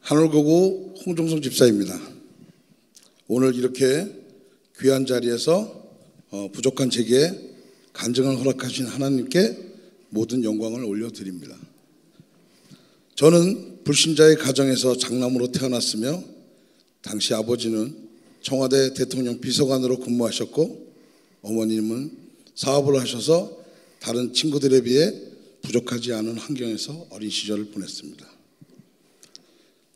하늘거구 홍종성 집사입니다. 오늘 이렇게 귀한 자리에서 부족한 제게 간증을 허락하신 하나님께 모든 영광을 올려드립니다. 저는 불신자의 가정에서 장남으로 태어났으며 당시 아버지는 청와대 대통령 비서관으로 근무하셨고 어머님은 사업을 하셔서 다른 친구들에 비해 부족하지 않은 환경에서 어린 시절을 보냈습니다.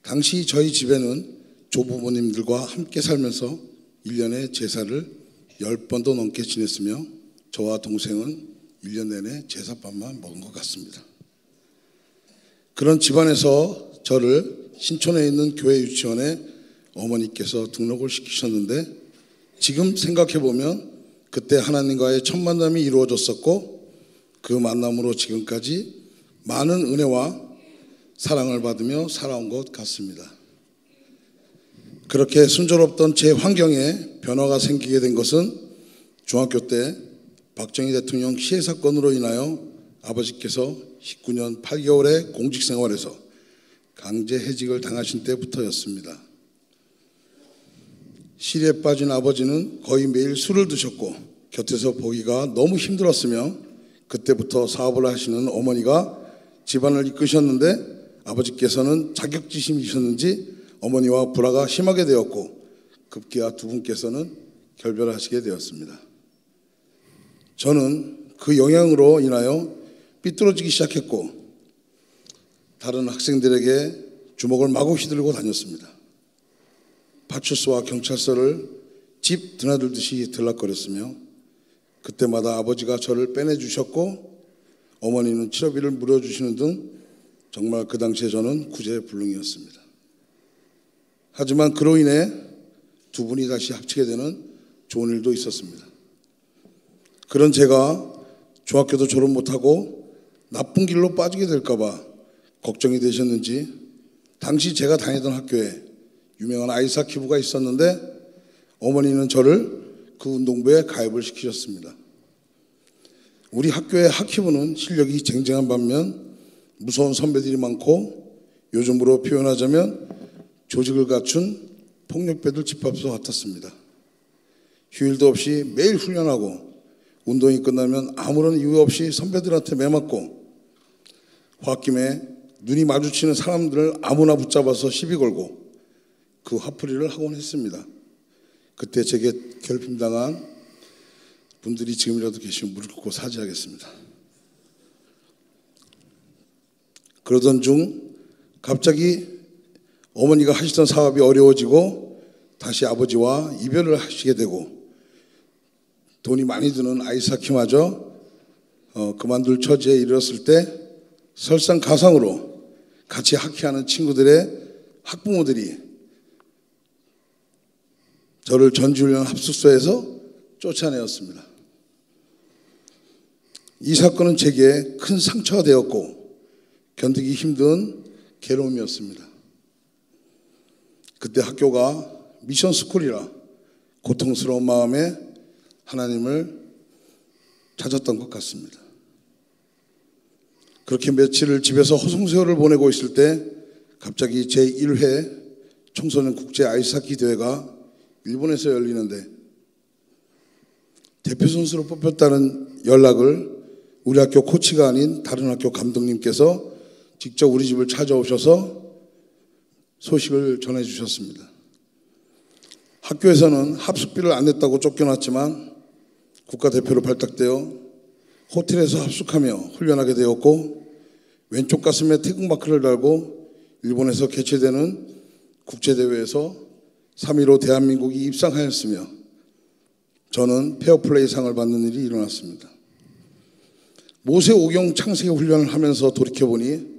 당시 저희 집에는 조부모님들과 함께 살면서 1년에 제사를 10번도 넘게 지냈으며 저와 동생은 1년 내내 제사밥만 먹은 것 같습니다. 그런 집안에서 저를 신촌에 있는 교회 유치원에 어머니께서 등록을 시키셨는데 지금 생각해보면 그때 하나님과의 첫 만남이 이루어졌었고 그 만남으로 지금까지 많은 은혜와 사랑을 받으며 살아온 것 같습니다. 그렇게 순조롭던 제 환경에 변화가 생기게 된 것은 중학교 때 박정희 대통령 시해 사건으로 인하여 아버지께서 19년 8개월의 공직 생활에서 강제 해직을 당하신 때부터였습니다. 실에 빠진 아버지는 거의 매일 술을 드셨고 곁에서 보기가 너무 힘들었으며 그때부터 사업을 하시는 어머니가 집안을 이끄셨는데 아버지께서는 자격지심이셨는지 어머니와 불화가 심하게 되었고 급기야 두 분께서는 결별하시게 되었습니다. 저는 그 영향으로 인하여 삐뚤어지기 시작했고 다른 학생들에게 주먹을 마구 휘두르고 다녔습니다. 파출소와 경찰서를 집 드나들듯이 들락거렸으며 그때마다 아버지가 저를 빼내주셨고 어머니는 치료비를 물어주시는 등 정말 그 당시에 저는 구제불능이었습니다. 하지만 그로 인해 두 분이 다시 합치게 되는 좋은 일도 있었습니다. 그런 제가 중학교도 졸업 못하고 나쁜 길로 빠지게 될까봐 걱정이 되셨는지 당시 제가 다니던 학교에 유명한 아이스하키부가 있었는데 어머니는 저를 그 운동부에 가입을 시키셨습니다. 우리 학교의 하키부는 실력이 쟁쟁한 반면 무서운 선배들이 많고 요즘으로 표현하자면 조직을 갖춘 폭력배들 집합소 같았습니다. 휴일도 없이 매일 훈련하고 운동이 끝나면 아무런 이유 없이 선배들한테 매맞고 홧김에 눈이 마주치는 사람들을 아무나 붙잡아서 시비 걸고 그 화풀이를 하곤 했습니다. 그때 제게 괴롭힘당한 분들이 지금이라도 계시면 무릎 꿇고 사죄하겠습니다. 그러던 중 갑자기 어머니가 하시던 사업이 어려워지고 다시 아버지와 이별을 하시게 되고 돈이 많이 드는 아이스하키마저 그만둘 처지에 이르렀을 때 설상가상으로 같이 하키하는 친구들의 학부모들이 저를 전지훈련 합숙소에서 쫓아내었습니다. 이 사건은 제게 큰 상처가 되었고 견디기 힘든 괴로움이었습니다. 그때 학교가 미션 스쿨이라 고통스러운 마음에 하나님을 찾았던 것 같습니다. 그렇게 며칠을 집에서 허송세월을 보내고 있을 때 갑자기 제1회 청소년 국제 아이스하키 대회가 일본에서 열리는데 대표 선수로 뽑혔다는 연락을 우리 학교 코치가 아닌 다른 학교 감독님께서 직접 우리 집을 찾아오셔서 소식을 전해주셨습니다. 학교에서는 합숙비를 안 냈다고 쫓겨났지만 국가대표로 발탁되어 호텔에서 합숙하며 훈련하게 되었고 왼쪽 가슴에 태극마크를 달고 일본에서 개최되는 국제대회에서 3위로 대한민국이 입상하였으며 저는 페어플레이상을 받는 일이 일어났습니다. 모세 오경 창세기 훈련을 하면서 돌이켜보니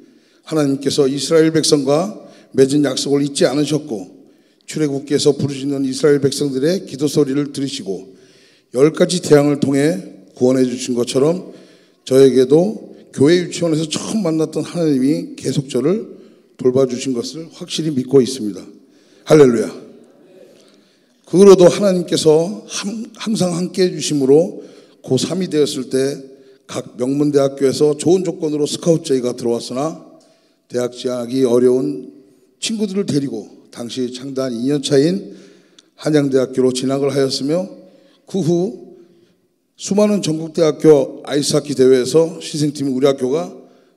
하나님께서 이스라엘 백성과 맺은 약속을 잊지 않으셨고 출애굽기에서 부르짖는 이스라엘 백성들의 기도 소리를 들으시고 10가지 재앙을 통해 구원해 주신 것처럼 저에게도 교회 유치원에서 처음 만났던 하나님이 계속 저를 돌봐주신 것을 확실히 믿고 있습니다. 할렐루야. 그 후로도 하나님께서 항상 함께 해주심으로 고3이 되었을 때 각 명문대학교에서 좋은 조건으로 스카우트 제의가 들어왔으나 대학 진학이 어려운 친구들을 데리고 당시 창단 2년 차인 한양대학교로 진학을 하였으며 그 후 수많은 전국대학교 아이스하키 대회에서 시생팀 우리 학교가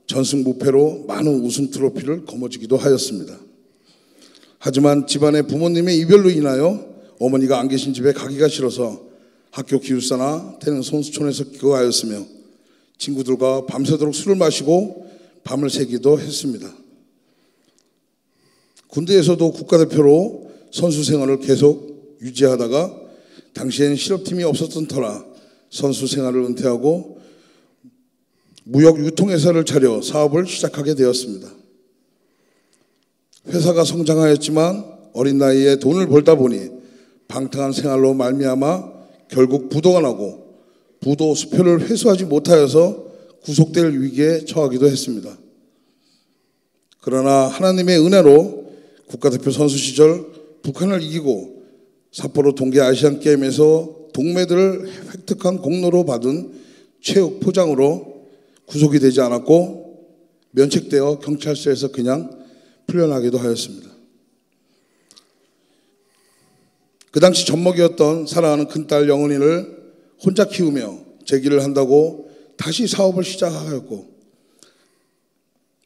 전승 무패로 많은 우승 트로피를 거머쥐기도 하였습니다. 하지만 집안의 부모님의 이별로 인하여 어머니가 안 계신 집에 가기가 싫어서 학교 기숙사나 태릉 선수촌에서 기거하였으며 친구들과 밤새도록 술을 마시고 밤을 새기도 했습니다. 군대에서도 국가대표로 선수 생활을 계속 유지하다가 당시엔 실업팀이 없었던 터라 선수 생활을 은퇴하고 무역 유통회사를 차려 사업을 시작하게 되었습니다. 회사가 성장하였지만 어린 나이에 돈을 벌다 보니 방탕한 생활로 말미암아 결국 부도가 나고 부도 수표를 회수하지 못하여서 구속될 위기에 처하기도 했습니다. 그러나 하나님의 은혜로 국가대표 선수 시절 북한을 이기고 삿포로 동계 아시안게임에서 동메달을 획득한 공로로 받은 체육 포장으로 구속이 되지 않았고 면책되어 경찰서에서 그냥 풀려나기도 하였습니다. 그 당시 젖먹이었던 사랑하는 큰딸 영은이를 혼자 키우며 재기를 한다고 다시 사업을 시작하였고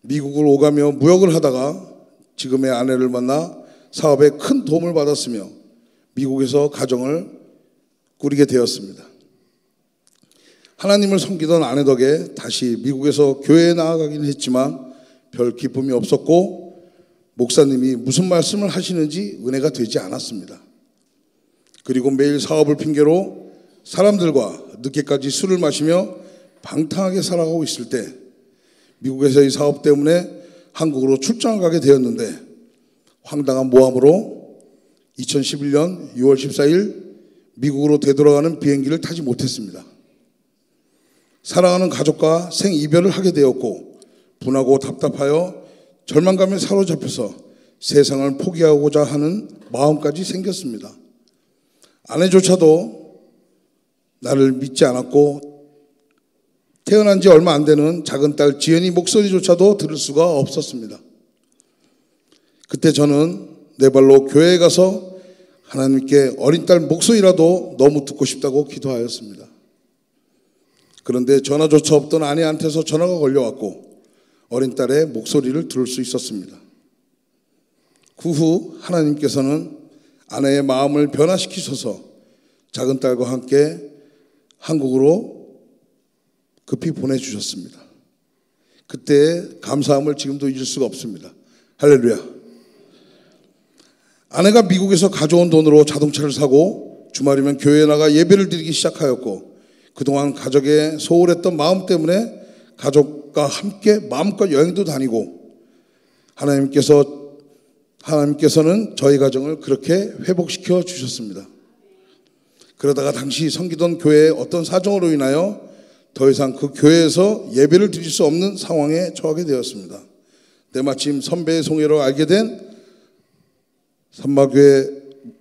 미국을 오가며 무역을 하다가 지금의 아내를 만나 사업에 큰 도움을 받았으며 미국에서 가정을 꾸리게 되었습니다. 하나님을 섬기던 아내 덕에 다시 미국에서 교회에 나아가긴 했지만 별 기쁨이 없었고 목사님이 무슨 말씀을 하시는지 은혜가 되지 않았습니다. 그리고 매일 사업을 핑계로 사람들과 늦게까지 술을 마시며 방탕하게 살아가고 있을 때 미국에서의 사업 때문에 한국으로 출장을 가게 되었는데 황당한 모함으로 2011년 6월 14일 미국으로 되돌아가는 비행기를 타지 못했습니다. 사랑하는 가족과 생이별을 하게 되었고 분하고 답답하여 절망감에 사로잡혀서 세상을 포기하고자 하는 마음까지 생겼습니다. 아내조차도 나를 믿지 않았고 태어난 지 얼마 안 되는 작은 딸 지연이 목소리조차도 들을 수가 없었습니다. 그때 저는 내 발로 교회에 가서 하나님께 어린 딸 목소리라도 너무 듣고 싶다고 기도하였습니다. 그런데 전화조차 없던 아내한테서 전화가 걸려왔고 어린 딸의 목소리를 들을 수 있었습니다. 그 후 하나님께서는 아내의 마음을 변화시키셔서 작은 딸과 함께 한국으로 급히 보내주셨습니다. 그때의 감사함을 지금도 잊을 수가 없습니다. 할렐루야. 아내가 미국에서 가져온 돈으로 자동차를 사고 주말이면 교회에 나가 예배를 드리기 시작하였고 그동안 가족에 소홀했던 마음 때문에 가족과 함께 마음껏 여행도 다니고 하나님께서는 저희 가정을 그렇게 회복시켜 주셨습니다. 그러다가 당시 섬기던 교회의 어떤 사정으로 인하여 더 이상 그 교회에서 예배를 드릴 수 없는 상황에 처하게 되었습니다. 때마침 선배의 송해로 알게 된 삼마교회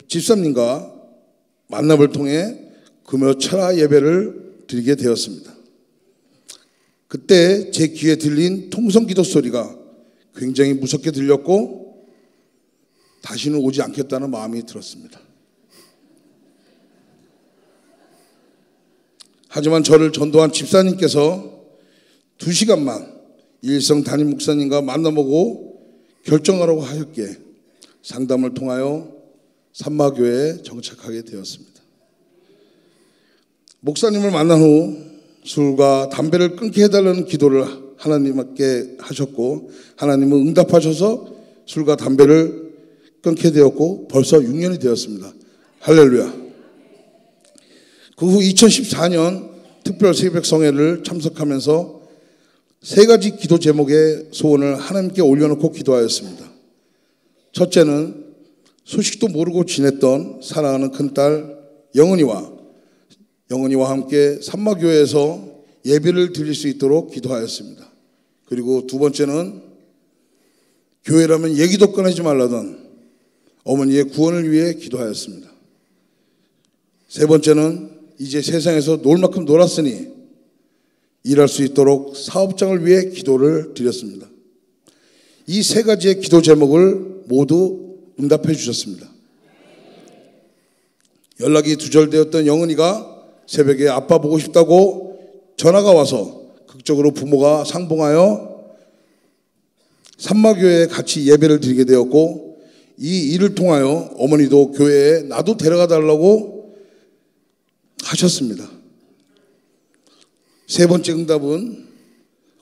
집사님과 만남을 통해 금요 철야 예배를 드리게 되었습니다. 그때 제 귀에 들린 통성기도 소리가 굉장히 무섭게 들렸고 다시는 오지 않겠다는 마음이 들었습니다. 하지만 저를 전도한 집사님께서 2시간만 일성 담임 목사님과 만나보고 결정하라고 하였기에 상담을 통하여 삼마교회에 정착하게 되었습니다. 목사님을 만난 후 술과 담배를 끊게 해달라는 기도를 하나님께 하셨고 하나님은 응답하셔서 술과 담배를 끊게 되었고 벌써 6년이 되었습니다. 할렐루야. 그 후 2014년 특별 새벽 성회를 참석하면서 3가지 기도 제목의 소원을 하나님께 올려놓고 기도하였습니다. 첫째는 소식도 모르고 지냈던 사랑하는 큰딸 영은이와 함께 삼마교회에서 예배를 드릴 수 있도록 기도하였습니다. 그리고 두 번째는 교회라면 얘기도 꺼내지 말라던 어머니의 구원을 위해 기도하였습니다. 세 번째는 이제 세상에서 놀 만큼 놀았으니 일할 수 있도록 사업장을 위해 기도를 드렸습니다. 이 3가지의 기도 제목을 모두 응답해 주셨습니다. 연락이 두절되었던 영은이가 새벽에 아빠 보고 싶다고 전화가 와서 극적으로 부모가 상봉하여 산마교회에 같이 예배를 드리게 되었고, 이 일을 통하여 어머니도 교회에 나도 데려가 달라고 하셨습니다. 세 번째 응답은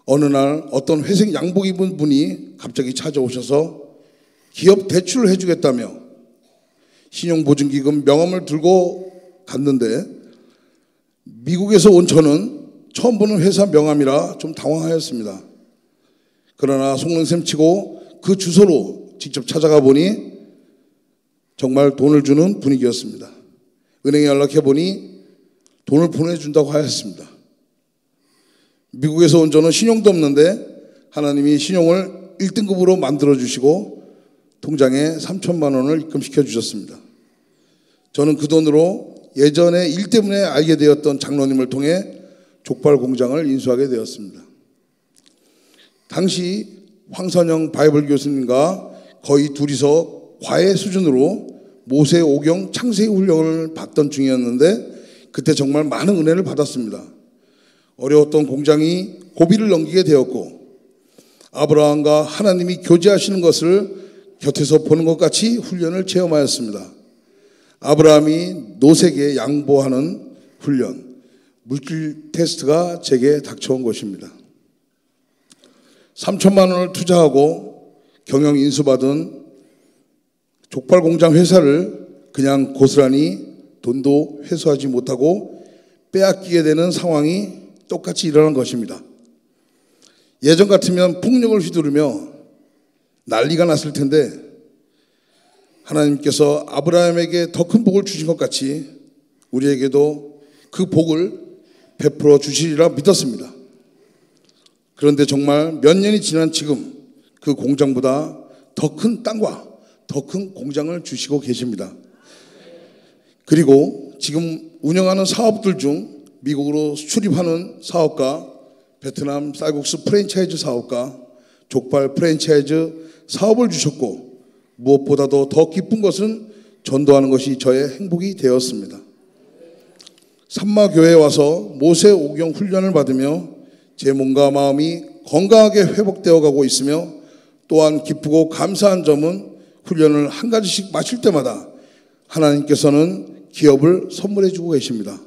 어느 날 어떤 회색 양복 입은 분이 갑자기 찾아오셔서 기업 대출을 해주겠다며 신용보증기금 명함을 들고 갔는데, 미국에서 온 저는 처음 보는 회사 명함이라 좀 당황하였습니다. 그러나 속는셈 치고 그 주소로 직접 찾아가 보니 정말 돈을 주는 분위기였습니다. 은행에 연락해 보니 돈을 보내준다고 하였습니다. 미국에서 온 저는 신용도 없는데 하나님이 신용을 1등급으로 만들어주시고 통장에 3천만 원을 입금시켜 주셨습니다. 저는 그 돈으로 예전에 일 때문에 알게 되었던 장로님을 통해 족발 공장을 인수하게 되었습니다. 당시 황선영 바이블 교수님과 거의 둘이서 과외 수준으로 모세 오경 창세기 훈련을 받던 중이었는데, 그때 정말 많은 은혜를 받았습니다. 어려웠던 공장이 고비를 넘기게 되었고, 아브라함과 하나님이 교제하시는 것을 곁에서 보는 것 같이 훈련을 체험하였습니다. 아브라함이 노색에 양보하는 훈련, 물질 테스트가 제게 닥쳐온 것입니다. 3천만 원을 투자하고 경영 인수받은 족발 공장 회사를 그냥 고스란히 돈도 회수하지 못하고 빼앗기게 되는 상황이 똑같이 일어난 것입니다. 예전 같으면 폭력을 휘두르며 난리가 났을 텐데, 하나님께서 아브라함에게 더 큰 복을 주신 것 같이 우리에게도 그 복을 베풀어 주시리라 믿었습니다. 그런데 정말 몇 년이 지난 지금 그 공장보다 더 큰 땅과 더 큰 공장을 주시고 계십니다. 그리고 지금 운영하는 사업들 중 미국으로 수출입하는 사업과 베트남 쌀국수 프랜차이즈 사업과 족발 프랜차이즈 사업을 주셨고, 무엇보다도 더 기쁜 것은 전도하는 것이 저의 행복이 되었습니다. 산마교회에 와서 모세 오경 훈련을 받으며 제 몸과 마음이 건강하게 회복되어 가고 있으며, 또한 기쁘고 감사한 점은 훈련을 한 가지씩 마칠 때마다 하나님께서는 기업을 선물해 주고 계십니다.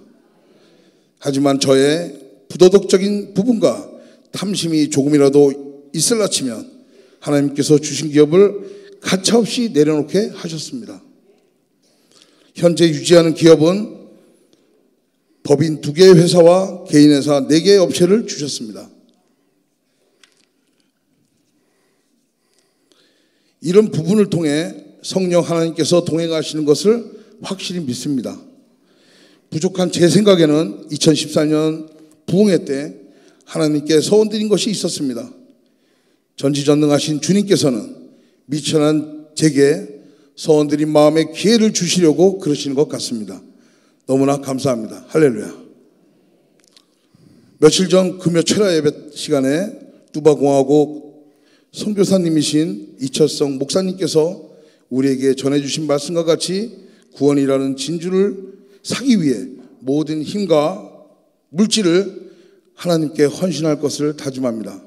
하지만 저의 부도덕적인 부분과 탐심이 조금이라도 있을라 치면 하나님께서 주신 기업을 가차없이 내려놓게 하셨습니다. 현재 유지하는 기업은 법인 2개의 회사와 개인회사 4개의 업체를 주셨습니다. 이런 부분을 통해 성령 하나님께서 동행하시는 것을 확실히 믿습니다. 부족한 제 생각에는 2014년 부흥회 때 하나님께 서원드린 것이 있었습니다. 전지전능하신 주님께서는 미천한 제게 서원드린 마음에 기회를 주시려고 그러시는 것 같습니다. 너무나 감사합니다. 할렐루야. 며칠 전 금요 철야 예배 시간에 뚜바공화국 선교사님이신 이철성 목사님께서 우리에게 전해주신 말씀과 같이 구원이라는 진주를 사기 위해 모든 힘과 물질을 하나님께 헌신할 것을 다짐합니다.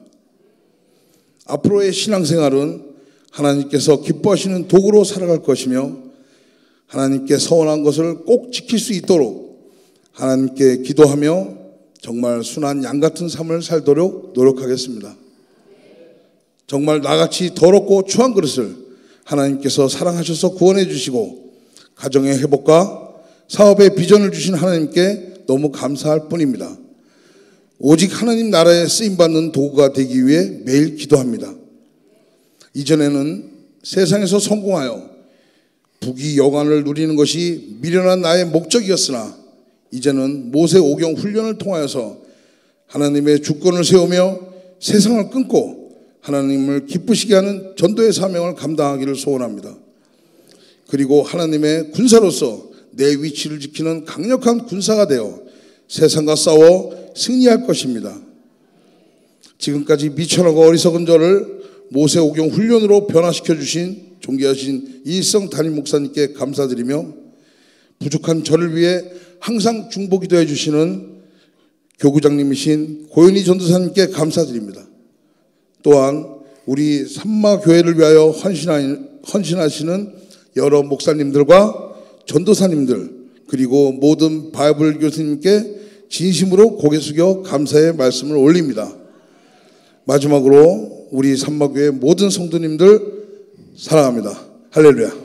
앞으로의 신앙생활은 하나님께서 기뻐하시는 도구로 살아갈 것이며, 하나님께 서원한 것을 꼭 지킬 수 있도록 하나님께 기도하며 정말 순한 양 같은 삶을 살도록 노력하겠습니다. 정말 나같이 더럽고 추한 그릇을 하나님께서 사랑하셔서 구원해 주시고 가정의 회복과 사업의 비전을 주신 하나님께 너무 감사할 뿐입니다. 오직 하나님 나라에 쓰임받는 도구가 되기 위해 매일 기도합니다. 이전에는 세상에서 성공하여 부귀 영화를 누리는 것이 미련한 나의 목적이었으나, 이제는 모세 오경 훈련을 통하여서 하나님의 주권을 세우며 세상을 끊고 하나님을 기쁘시게 하는 전도의 사명을 감당하기를 소원합니다. 그리고 하나님의 군사로서 내 위치를 지키는 강력한 군사가 되어 세상과 싸워 승리할 것입니다. 지금까지 미천하고 어리석은 저를 모세 오경 훈련으로 변화시켜 주신 존귀하신 이일성 담임 목사님께 감사드리며 부족한 저를 위해 항상 중보기도해 주시는 교구장님이신 고현희 전도사님께 감사드립니다. 또한 우리 삼마교회를 위하여 헌신하시는 여러 목사님들과 전도사님들 그리고 모든 바이블 교수님께 진심으로 고개 숙여 감사의 말씀을 올립니다. 마지막으로 우리 삼마교회 모든 성도님들 사랑합니다. 할렐루야.